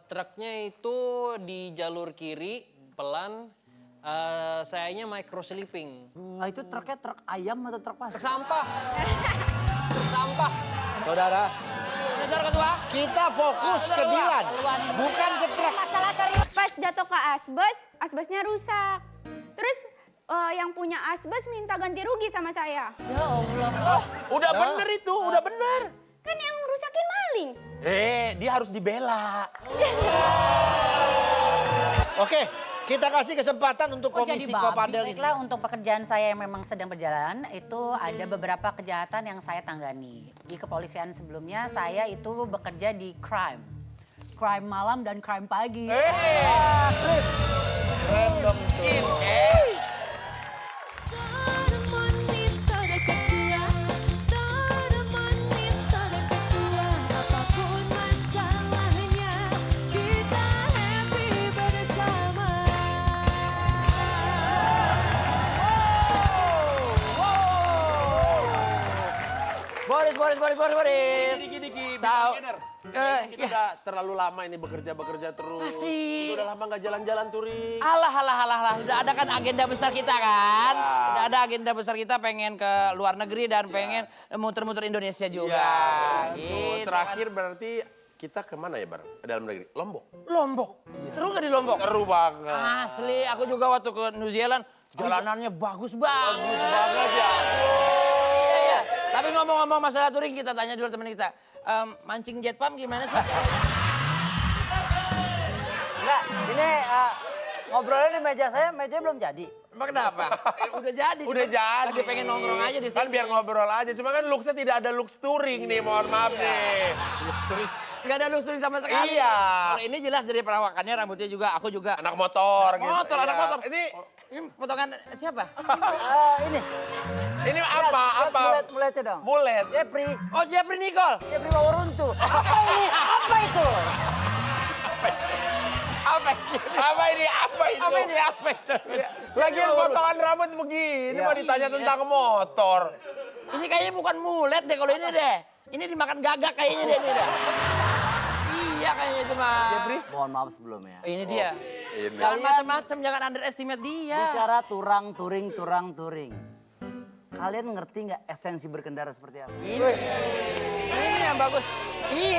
Truknya itu di jalur kiri, pelan. Sayanya micro sleeping. Nah itu truknya truk ayam atau truk pasir? Truk sampah. Truk sampah. Saudara, Saudara Ketua. kita fokus ke Dilan, bukan ke truk. Masalah serius. Pas jatuh ke asbes, asbesnya rusak. Terus yang punya asbes minta ganti rugi sama saya. Ya Allah. Udah bener itu, udah bener. Kan yang rusakin maling. Dia harus dibela. Oke, kita kasih kesempatan untuk komisi Kopadel ini. Baiklah, untuk pekerjaan saya yang memang sedang berjalan, itu ada beberapa kejahatan yang saya tangani. Di kepolisian sebelumnya, saya itu bekerja di crime. Crime malam dan crime pagi. Keren dong itu. Boris. Diki. Tahu. Kita udah terlalu lama ini bekerja terus. Pasti. Kita udah lama nggak jalan-jalan touring. Alah. Udah ada kan agenda besar kita kan? Udah ada agenda besar kita pengen ke luar negeri dan pengen muter-muter Indonesia juga. Gitu. Terakhir berarti kita kemana ya Bar? Dalam negeri? Lombok. Lombok. Seru gak di Lombok? Seru banget. Asli, aku juga waktu ke New Zealand, jalanannya bagus banget. Bagus banget ya. Iya. Tapi ngomong-ngomong masalah touring, kita tanya dulu teman kita. Mancing jet pump gimana sih? Enggak, ini ngobrolnya di meja saya, mejanya belum jadi. Emang kenapa? Udah jadi. Udah jadi. Lagi pengen nongkrong aja di sini. Kan biar ngobrol aja. Cuma kan looks-nya tidak ada looks touring nih, mohon maaf nih. Gak ada lustring sama sekali. Iya. Kalau ini jelas dari perawakannya, rambutnya juga, aku juga. Anak motor gitu. Anak Iya. motor. Ini potongan siapa? Ini apa? muletnya dong. Mulet. Jepri Oh, Jeffrey Nicole. Waworuntu. Apa ini? Apa itu? Apa ini? Apa itu? Apa itu? Lagian potongan rambut begini mau ditanya tentang motor. Ini kayaknya bukan mulet deh kalau ini deh. Ini dimakan gagak kayaknya deh ini deh. Iya kayaknya itu mah. Jepri, mohon maaf sebelumnya. Ini dia. Ini. Jangan macam-macam, jangan underestimate dia. Bicara turang touring. Kalian ngerti nggak esensi berkendara seperti apa? Ini yang bagus. Ini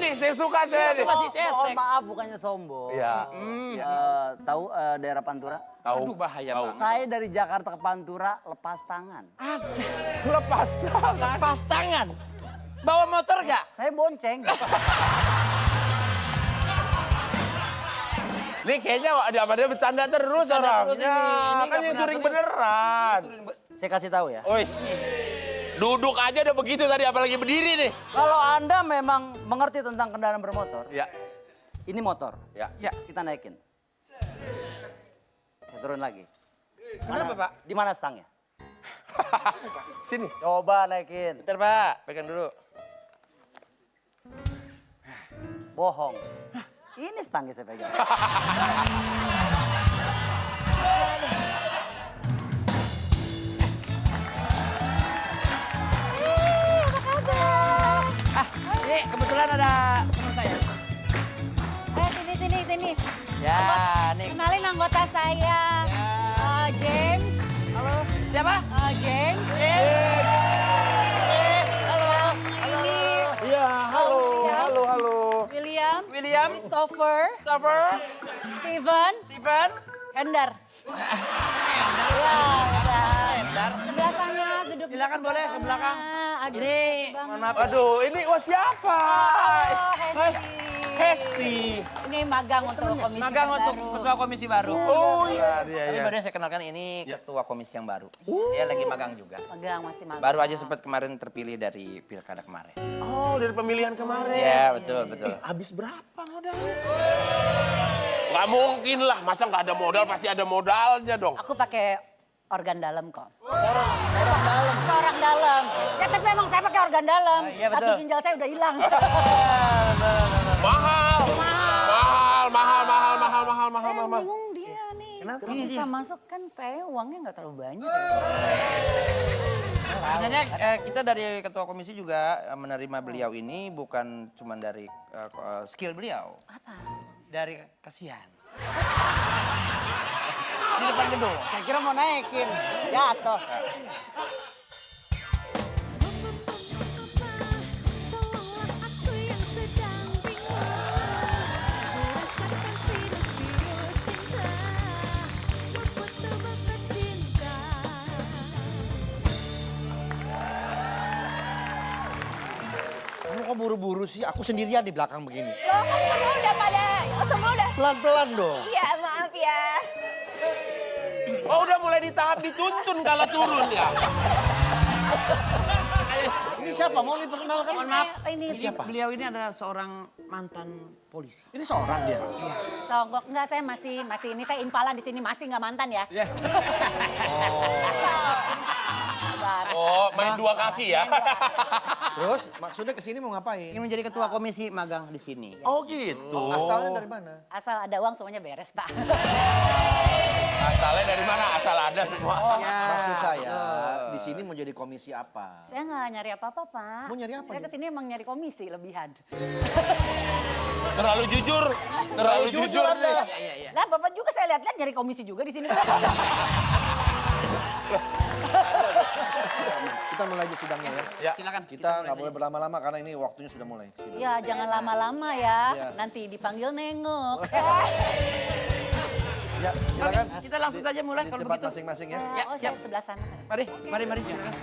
nih, saya suka saya nih. masih Mohon cetek. maaf bukannya sombong. Iya. Tahu daerah Pantura? Aduh bahaya banget. Saya dari Jakarta ke Pantura lepas tangan. Lepas tangan. Lepas tangan. Bawa motor gak? Saya bonceng. Nih kayaknya dia bercanda terus orangnya. terus ini Kan nggak yang pernah touring serius. beneran. Saya kasih tahu ya. Wis. Duduk aja udah begitu tadi apalagi berdiri nih. Kalau Anda memang mengerti tentang kendaraan bermotor, Ya. ini motor. Ya. Kita naikin. Saya turun lagi. Kenapa Pak? Di mana stangnya? Sini. Coba naikin. Bentar Pak, pegang dulu. Bohong. Ini stangnya saya pegang. Ini kebetulan ada teman saya. Sini. Ya, nih. Kenalin anggota saya. James. Halo. Siapa? James. Halo. Iya, halo. William. Christopher. Steven. Hendar. Bentar. Sebelah sana duduk. Silakan boleh ke belakang. Aduh, Ini, Bang. mohon maaf. Aduh, ini siapa? Hesti. Hesti. Ini magang untuk komisi Magang untuk baru. ketua komisi baru. Oh iya, Tapi baru saya kenalkan ini ketua komisi yang baru. Dia lagi magang juga. Magang masih magang. Baru aja sempat kemarin terpilih dari pilkada kemarin. Oh, dari pemilihan kemarin. Iya, betul. Habis berapa modalnya? Gak mungkin lah, masa nggak ada modal, pasti ada modalnya dong. Aku pakai organ dalam kok. Orang dalam. Ya tapi emang saya pakai organ dalam. Iya, Satu betul. ginjal saya udah hilang. Mahal. Saya bingung dia nih. Kenapa? Bisa masuk kan kayak uangnya nggak terlalu banyak. Sebenarnya kita dari ketua komisi juga menerima beliau ini bukan cuma dari skill beliau. Apa? Dari kasihan. Di depan gedung. Saya kira mau naikin, jatuh. Kamu kok buru-buru sih? Aku sendirian di belakang begini. Loh, kan semua udah Pelan-pelan dong. Iya, maaf ya. Oh udah mulai di tahap dituntun kalau turun ya. Ini siapa? Mau diperkenalkan? Mohon maaf, Ini siapa? Beliau ini adalah seorang mantan polisi. Ini seorang dia. Sogok enggak, saya masih ini saya impalan di sini masih nggak mantan ya. Oh main dua kaki ya. Terus maksudnya kesini mau ngapain? Ini menjadi ketua komisi magang di sini. Oh gitu. Asalnya dari mana? Asal ada uang semuanya beres, Pak. Asalnya dari mana? Asal ada semua. Maksud saya, di sini mau jadi komisi apa? Saya nggak nyari apa-apa, Pak. Mau nyari apa Saya dia? kesini emang nyari komisi lebihan. Terlalu jujur. Terlalu jujur Anda. Lah, Bapak juga saya lihat-lihat nyari komisi juga di sini. Kita mulai aja sidangnya ya. Ya. Silakan. Kita nggak boleh berlama-lama karena ini waktunya sudah mulai. Sidang. Ya, jangan lama-lama ya. Iya. Nanti dipanggil nengok. Ya, silakan. Kita langsung saja mulai Di kalau tempat begitu. masing-masing ya. Ya, Oh, siap. saya sebelah sana. Mari, mari. Silakan.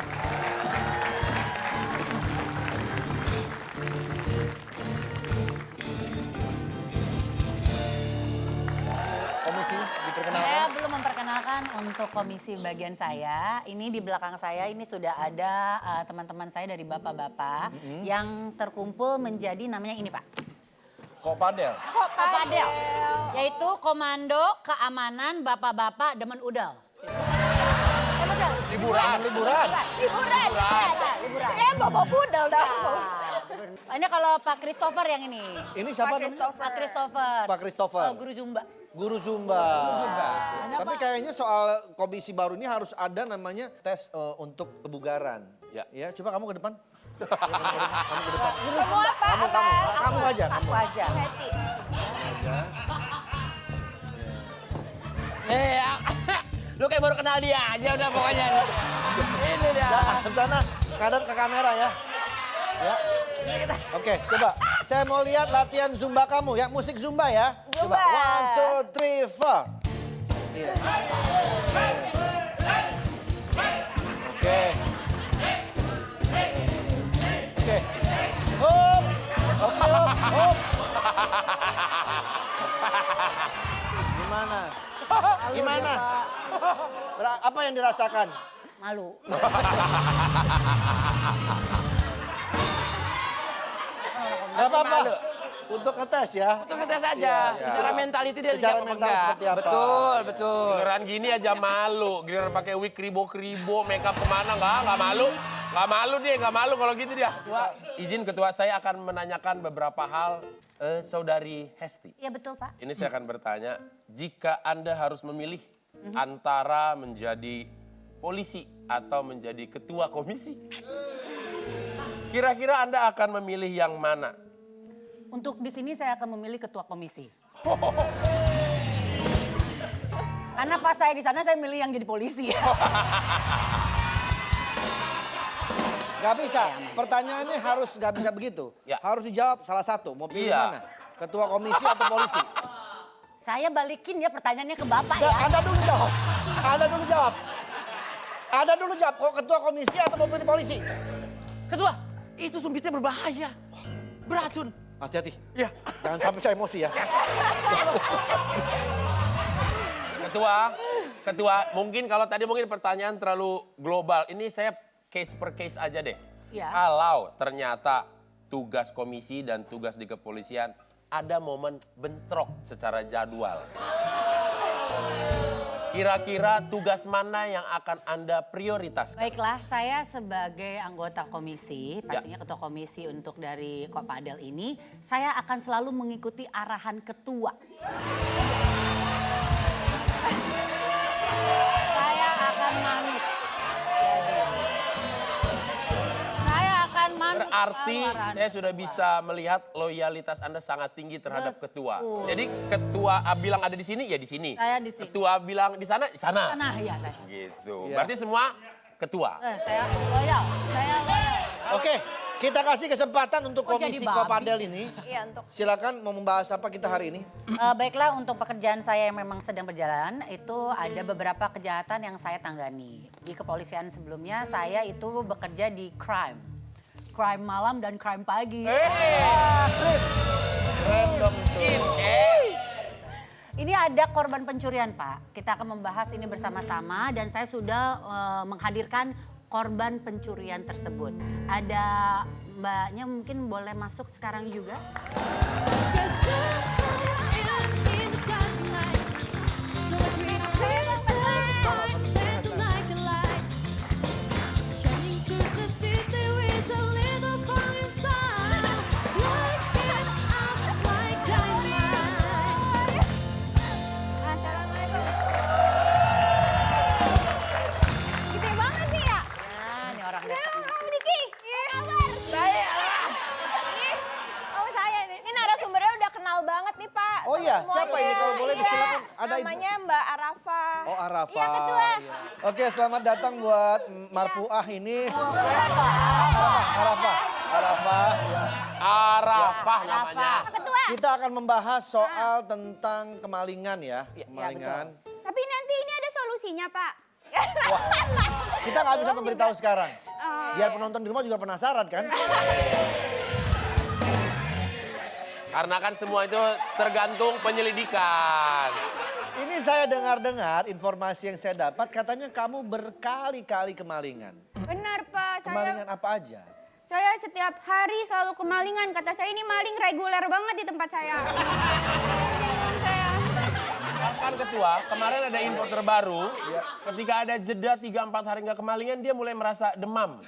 Komisi Saya diperkenalkan. belum memperkenalkan untuk komisi bagian saya. Ini di belakang saya ini sudah ada teman-teman saya dari bapak-bapak yang terkumpul menjadi namanya ini, Pak. Kok padel? Kopadel. Yaitu Komando Keamanan Bapak-bapak Demen Udal. Betul. Liburan. Liburan. Liburan. Liburan. Bawa budal dah. Ini kalau Pak Christopher yang ini. Ini siapa namanya? Pak Christopher. Pak Christopher. Oh, guru Zumba. Guru Zumba. Tapi kayaknya soal komisi baru ini harus ada namanya tes untuk kebugaran. Ya. Coba kamu ke depan. Kamu ke depan. Semua apa? Kamu aja. Aku aja. Lu kayak baru kenal dia aja udah pokoknya. Ini dia. Sana, kadang ke kamera ya. Ya. Oke, coba. Saya mau lihat latihan Zumba kamu ya. Musik Zumba ya. Coba. 1, 2, 3, 4. Iya. Oke. Oke. Hop. Oke, hop. Gimana? Gimana? Apa yang dirasakan? Malu. Gak apa-apa. Untuk ngetes ya. Untuk ngetes aja. Secara mentality dia Secara siap apa mental enggak. seperti apa? Betul. Giliran gini aja malu. Giliran pakai wig kribo-kribo, makeup kemana nggak malu. Nggak malu dia, nggak malu kalau gitu dia. Izin ketua saya akan menanyakan beberapa hal saudari Hesti. Iya betul, Pak. Ini saya akan bertanya, jika Anda harus memilih antara menjadi polisi atau menjadi ketua komisi, kira-kira Anda akan memilih yang mana? Untuk di sini saya akan memilih ketua komisi. Karena pas saya di sana saya milih yang jadi polisi. Gak bisa. Pertanyaannya harus gak bisa begitu. Ya. Harus dijawab salah satu. Mau pilih Iya. mana? Ketua komisi atau polisi? Saya balikin ya pertanyaannya ke Bapak ya. Anda dulu jawab. Anda dulu jawab. Anda dulu jawab. Kok ketua komisi atau mau pilih polisi? Ketua, itu sumbitnya berbahaya. Beracun. Hati-hati. Ya. Jangan sampai saya emosi ya. Ketua, mungkin kalau tadi mungkin pertanyaan terlalu global. Ini saya case per case aja deh. Ya. Kalau ternyata tugas komisi dan tugas di kepolisian ada momen bentrok secara jadwal. Kira-kira tugas mana yang akan Anda prioritaskan? Baiklah, saya sebagai anggota komisi, pastinya ketua komisi untuk dari Kopadel ini, saya akan selalu mengikuti arahan ketua. Saya akan manut. Berarti saya sudah bisa melihat loyalitas Anda sangat tinggi terhadap ketua. Jadi ketua bilang ada di sini, ya di sini. Saya di sini. Ketua bilang di sana, di sana. Sana ya saya. Gitu. Iya. Berarti semua ketua. Saya loyal. Saya loyal. Oke, kita kasih kesempatan untuk Kok jadi komisi babi? Kopadel ini. Iya, untuk Silakan mau membahas apa kita hari ini? Baiklah, untuk pekerjaan saya yang memang sedang berjalan, itu ada beberapa kejahatan yang saya tanggani. Di kepolisian sebelumnya, saya itu bekerja di crime. Crime malam dan crime pagi. Random skin. Ini ada korban pencurian, Pak. Kita akan membahas ini bersama-sama dan saya sudah menghadirkan korban pencurian tersebut. Ada mbaknya mungkin boleh masuk sekarang juga. Assalamualaikum. Gede banget nih ya. Nah, ini orang Ya, datang. Om Diki. Apa kabar? Baik. Nih, oh saya nih. Ini narasumbernya udah kenal banget nih Pak. Oh iya, Semuanya. siapa ini? Kalau boleh Iya, disilakan. Ada ibu. namanya Mbak Arafa. Oh, Arafa. Iya, ketua. Iya. Oke, selamat datang buat Marpuah ini. Arafah. Ya. Arafah namanya. Ketua. Kita akan membahas soal tentang kemalingan ya. Kemalingan. Tapi nanti ini ada solusinya, Pak. Kita nggak bisa memberitahu sekarang. Biar penonton di rumah juga penasaran kan. Karena kan semua itu tergantung penyelidikan. Ini saya dengar-dengar informasi yang saya dapat katanya kamu berkali-kali kemalingan. Benar, Pak. Kemalingan apa aja? Saya setiap hari selalu kemalingan. Kata saya ini maling reguler banget di tempat saya. Kan ketua, kemarin ada info terbaru. Ketika ada jeda 3-4 hari nggak kemalingan, dia mulai merasa demam.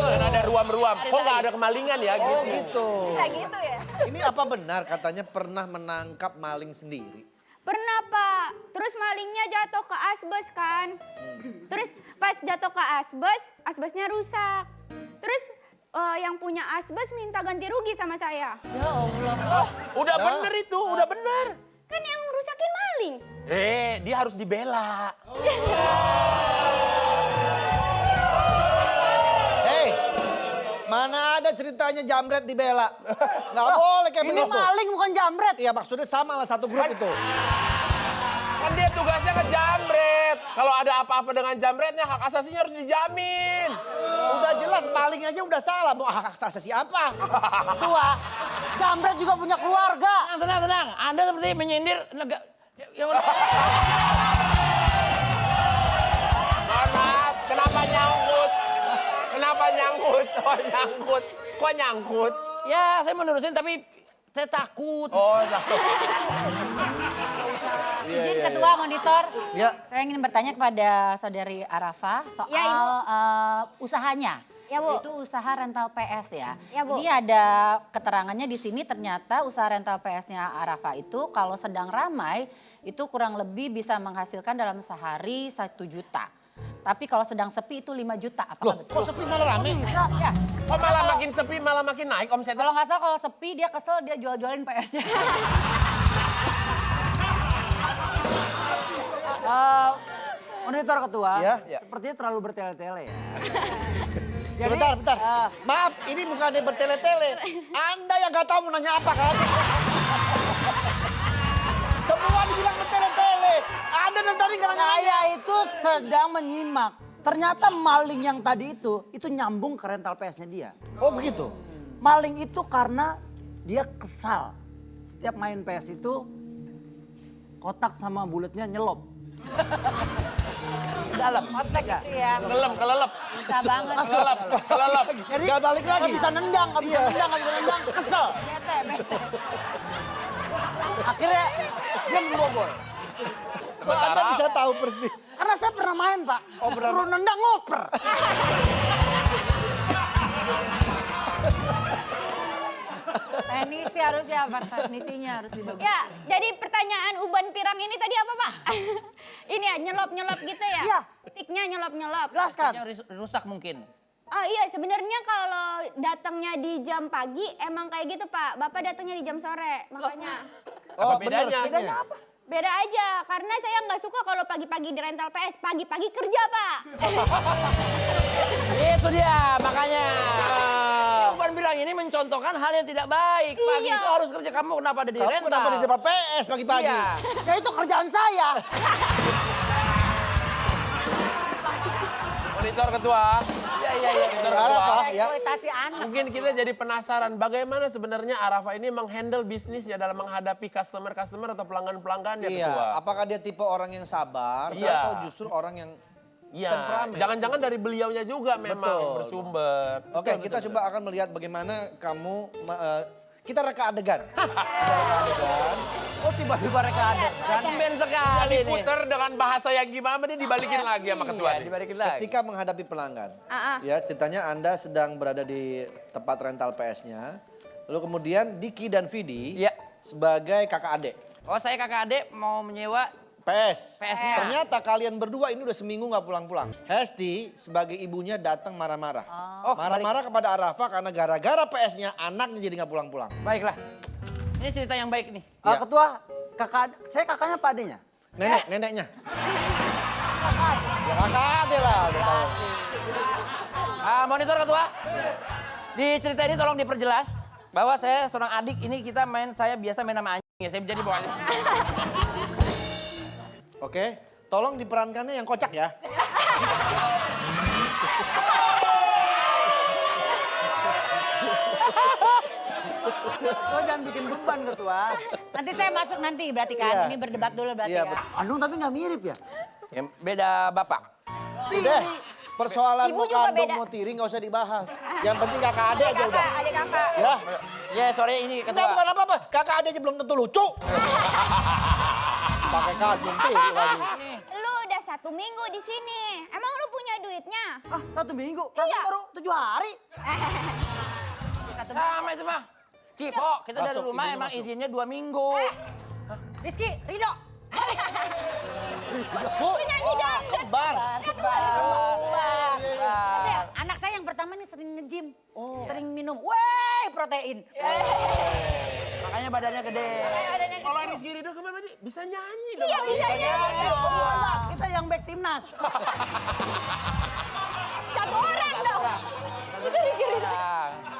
Dan ada ruam-ruam. Kok nggak ada kemalingan ya? Oh Gitu. gitu. Bisa gitu ya? Ini apa benar katanya pernah menangkap maling sendiri? Pernah, Pak. Terus malingnya jatuh ke asbes kan. Terus pas jatuh ke asbes, asbesnya rusak. Terus yang punya asbes minta ganti rugi sama saya. Ya Allah. Udah bener itu, udah bener. Kan yang rusakin maling. Dia harus dibela. Hei, mana ada ceritanya jamret dibela? Nggak boleh kayak Ini begitu. maling bukan jamret. Iya maksudnya sama lah satu grup itu. Kan dia tugasnya ngejamret. Kalau ada apa-apa dengan jamretnya, hak asasinya harus dijamin. Udah jelas maling aja udah salah. Mau hak asasi apa? Tua, jamret juga punya keluarga. Tenang. Anda seperti menyindir negara. Mohon maaf, kenapa nyangkut? Kenapa nyangkut? Oh nyangkut. Kok nyangkut? Ya, saya menerusin tapi saya takut. Oh takut. Izin ketua monitor. Ya. Saya ingin bertanya kepada saudari Arafa soal Ya, Ibu. usahanya. Ya, Bu. Itu usaha rental PS ya. Ya, Bu. Ini ada keterangannya di sini ternyata usaha rental PS-nya Arafa itu kalau sedang ramai itu kurang lebih bisa menghasilkan dalam sehari 1 juta. Tapi kalau sedang sepi itu 5 juta. Apakah betul? Kok sepi malah rame? Bisa. Ya. Kok malah makin sepi, malah makin naik omsetnya? Kalau nggak salah kalau sepi dia kesel dia jual-jualin PS-nya. Monitor ketua, Ya. sepertinya terlalu bertele-tele ya. Sebentar. Maaf, ini bukannya bertele-tele. Anda yang nggak tahu mau nanya apa kan? Semua dibilang bertele-tele. Anda dari tadi nggak nanya. Saya itu sedang menyimak. Ternyata maling yang tadi itu nyambung ke rental PS-nya dia. Oh begitu? Maling itu karena dia kesal. Setiap main PS itu kotak sama bulatnya nyelop. Dalam kotak gitu ya. Kelelep. Bisa banget. Kelelep. Jadi Nggak balik lagi? Nggak bisa nendang, kesel. Akhirnya dia membobol. Kok Anda bisa tahu persis? Karena saya pernah main Pak. Oh, pernah. Suruh nendang ngoper. Teknisi harusnya apa? Teknisinya harus dibagus. Ya, jadi pertanyaan uban pirang ini tadi apa, Pak? Ini ya, nyelop-nyelop gitu ya? Iya. Sticknya nyelop-nyelop. Jelaskan. Rusak mungkin. Oh iya, sebenarnya kalau datangnya di jam pagi emang kayak gitu Pak. Bapak datangnya di jam sore, makanya. Oh, Apa bedanya? benar. Bedanya apa? Beda aja, karena saya nggak suka kalau pagi-pagi di rental PS. Pagi-pagi kerja Pak. Itu dia, makanya. Bukan bilang ini mencontohkan hal yang tidak baik. Pagi Iya. itu harus kerja. Kamu kenapa ada di Kamu rental? kenapa di depan PS pagi-pagi? Iya. Ya itu kerjaan saya. Monitor ketua. Iya. Monitor Arafah, ketua. ya. Eksploitasi anak. Mungkin kita jadi penasaran bagaimana sebenarnya Arafah ini menghandle bisnis ya dalam menghadapi customer atau pelanggan-pelanggan ya Iya, ketua. apakah dia tipe orang yang sabar Iya. atau justru orang yang Iya, temperamen? jangan-jangan dari beliaunya juga memang Betul. bersumber. Oke, kita coba akan melihat bagaimana kamu kita reka adegan. Kita reka adegan. Oh tiba-tiba mereka ada. Ben sekali nih. Diputer dengan bahasa yang gimana dia dibalikin lagi sama ketua Iya, nih. dibalikin lagi. Ketika menghadapi pelanggan. Ah. Ya, ceritanya Anda sedang berada di tempat rental PS-nya. Lalu kemudian Diki dan Vidi Iya. sebagai kakak adik. Oh saya kakak adik mau menyewa PS. PS-nya. Ternyata kalian berdua ini udah seminggu nggak pulang-pulang. Hesti sebagai ibunya datang marah-marah. Oh, Marah-marah kepada Arafah karena gara-gara PS-nya anaknya jadi nggak pulang-pulang. Baiklah. Ini cerita yang baik nih. Iya. Ketua, saya kakaknya apa adiknya? Neneknya. Ya kakak adik lah. udah tahu. Monitor ketua. Di cerita ini tolong diperjelas bahwa saya seorang adik ini saya biasa main sama anjing ya. Saya jadi bawahnya. Oke, tolong diperankannya yang kocak ya. Ketua jangan bikin beban ketua. Nanti saya masuk nanti berarti kan. Iya. Ini berdebat dulu berarti Iya, ya. Andung tapi nggak mirip ya? Ya, beda bapak. Udah, persoalan Ibu mau juga kandung beda. mau tiri nggak usah dibahas. Yang penting kakak adik aja udah. Adik kakak. Ya, Ya sorry ini enggak ketua. bukan apa-apa. Kakak adik aja belum tentu lucu. Pakai kandung tiri lagi. Lu udah 1 minggu di sini. Emang lu punya duitnya? Ah 1 minggu, perasaan baru 7 hari. Sama semua. Cipo, kita dari Masuk, rumah ibunya emang masuk. izinnya 2 minggu. Rizky, Ridho. Bu, kembar. Anak saya yang pertama nih sering nge-gym. Sering minum. Wey, protein. Makanya badannya gede. Kalau Rizky Ridho kemana berarti bisa nyanyi dong. Iya, bisa nyanyi. Kita yang back timnas. Satu orang dong. Itu Rizky Ridho.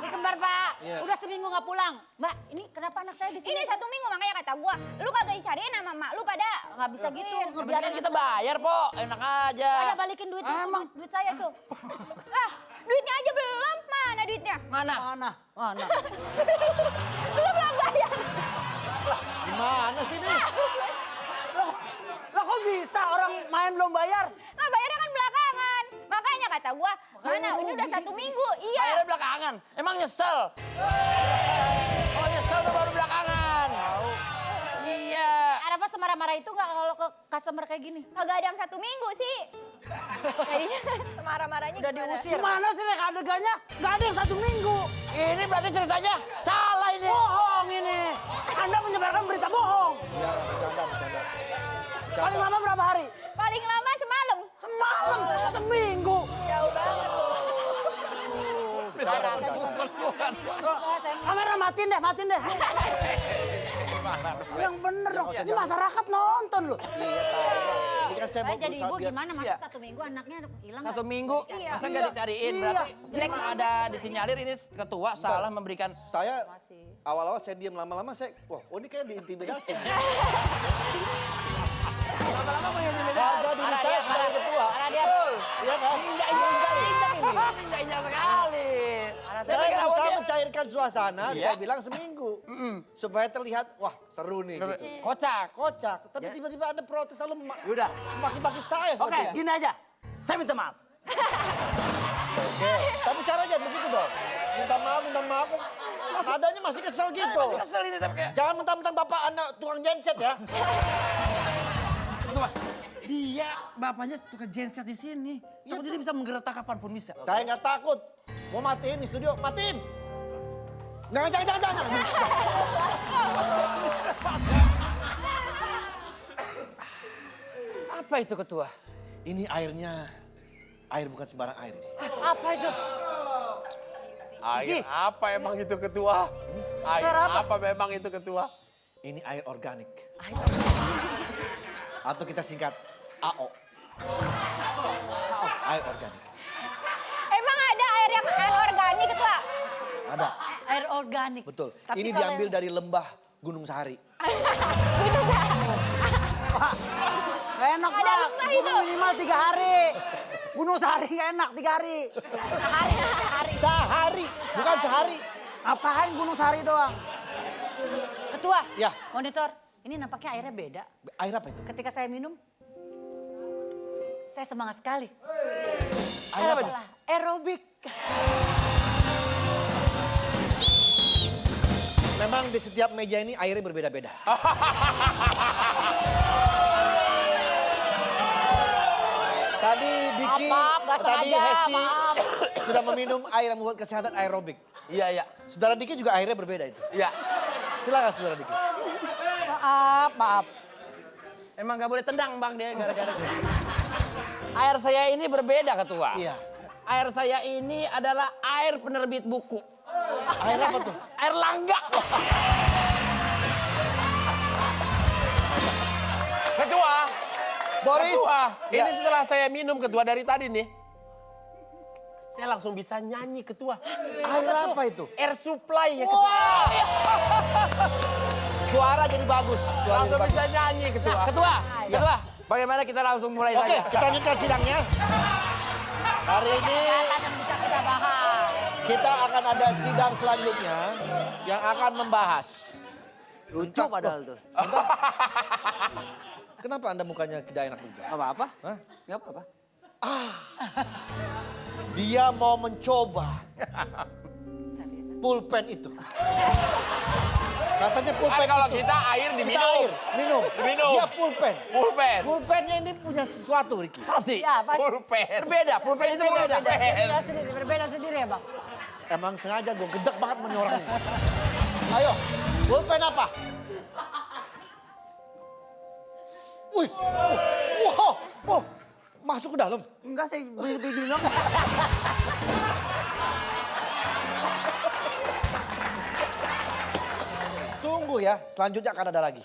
Ini kembar Pak. Iya. Udah seminggu nggak pulang. Mbak, ini kenapa anak saya di sini? Ini 1 minggu makanya kata gua, lu kagak dicariin sama mak lu pada. Nggak bisa gitu. Yang penting Ngebiarin kan kita bayar, Po. Enak aja. Ada balikin duit itu. Duit saya tuh. Lah, duitnya aja belum. Mana duitnya? Mana? Mana? Mana? Lu belum bayar. Gimana sih nih? Lah kok bisa orang main belum bayar? Nah, bayarnya kan belakangan. Makanya kata gua, mana ini udah 1 minggu. Iya. Bayarnya belakangan. Emang nyesel? Oh nyesel tuh baru belakangan. Iya. Arafah semarah-marah itu nggak kalau ke customer kayak gini? Kagak ada yang 1 minggu sih. Jadinya Semarah-marahnya Udah gimana? diusir. Gimana sih reka adegannya? Nggak ada yang 1 minggu. Ini berarti ceritanya salah ini. Bohong ini. Anda menyebarkan berita bohong. Ya, bercanda. Paling lama berapa hari? paling lama semalam. Semalam, seminggu. Kamera matiin deh. Yang bener dong. Ini masyarakat nonton loh. Ini kan saya mau Jadi berusaha ibu biar- gimana Iya. masa 1 minggu anaknya hilang? 1 minggu, Iya. masa nggak dicariin? Iya. Berarti ada disinyalir ini ketua salah memberikan. Saya awal-awal saya diam, lama-lama saya, wah ini kayak diintimidasi. Lama-lama mengintimidasi. Harga diri saya sebagai ketua. Karena dia Iya kan? Injak ini. indah sekali. Saya berusaha mencairkan suasana, Iya. saya bilang seminggu. Supaya terlihat, wah seru nih gitu. Kocak. Kocak, tapi tiba-tiba Anda protes lalu Yaudah. maki-maki saya Oke, seperti gini aja. Saya minta maaf. Oke, tapi caranya begitu dong. Minta maaf. Nadanya masih kesel gitu. Masih kesel ini tapi kayak. Jangan mentang-mentang bapak anak tukang genset ya. Tunggu, dia bapaknya tukang genset di sini. Takut dia bisa menggeretak kapanpun bisa. Saya nggak takut. Mau matiin di studio, matiin. Jangan. Apa itu ketua? Ini airnya, air bukan sembarang air. Apa itu? Air apa emang itu ketua? Air apa memang itu ketua? Ini air organik. Atau kita singkat AO. Air organik. Emang ada air yang organik ketua? Ada, Air organik. betul. Tapi Ini kalau diambil dari lembah Gunung Sahari. Gak enak Ada Pak, lembah itu. gunung minimal 3 hari. Gunung sehari gak enak 3 hari. Sehari, bukan sehari. Apaan gunung sehari doang? Ketua, Ya. monitor. Ini nampaknya airnya beda. Air apa itu? Ketika saya minum, saya semangat sekali. Air apa? Adalah aerobik. Memang di setiap meja ini airnya berbeda-beda. Tadi Diki, Maaf, nggak tadi sengaja, Hesti maaf. sudah meminum air yang membuat kesehatan aerobik. Iya, iya. Saudara Diki juga airnya berbeda itu. Iya. Silakan saudara Diki. Maaf. Emang gak boleh tendang bang dia gara-gara. Air saya ini berbeda ketua. Iya. Air saya ini adalah air penerbit buku. Air apa tuh? Air langga. Ketua, Boris. ketua. Ya. Ini setelah saya minum ketua dari tadi nih. Saya langsung bisa nyanyi ketua. Air apa itu? Air supply ya ketua. Suara jadi bagus. Suara jadi Langsung bagus. bisa nyanyi ketua. Ketua, ketua. Bagaimana kita langsung mulai Oke, saja? kita lanjutkan sidangnya. Hari ini Yang bisa kita bahas. kita akan ada sidang selanjutnya yang akan membahas. Lucu padahal tuh. Sebentar. Kenapa Anda mukanya tidak enak begitu? Gak apa-apa. Hah? Gak apa-apa. Dia mau mencoba pulpen itu. Katanya pulpen Kalau itu. kita air Kita diminum. air, minum. Diminum. Dia pulpen. Pulpen. Pulpennya ini punya sesuatu, Ricky. Pasti. Ya, pasti. Pulpen. Berbeda, pulpen itu berbeda. Berbeda sendiri ya bang. Emang sengaja gue gedek banget menyorongnya. Ayo, pulpen apa? Wih, wow, masuk ke dalam. Enggak sih, begini dong. Tunggu ya, selanjutnya akan ada lagi.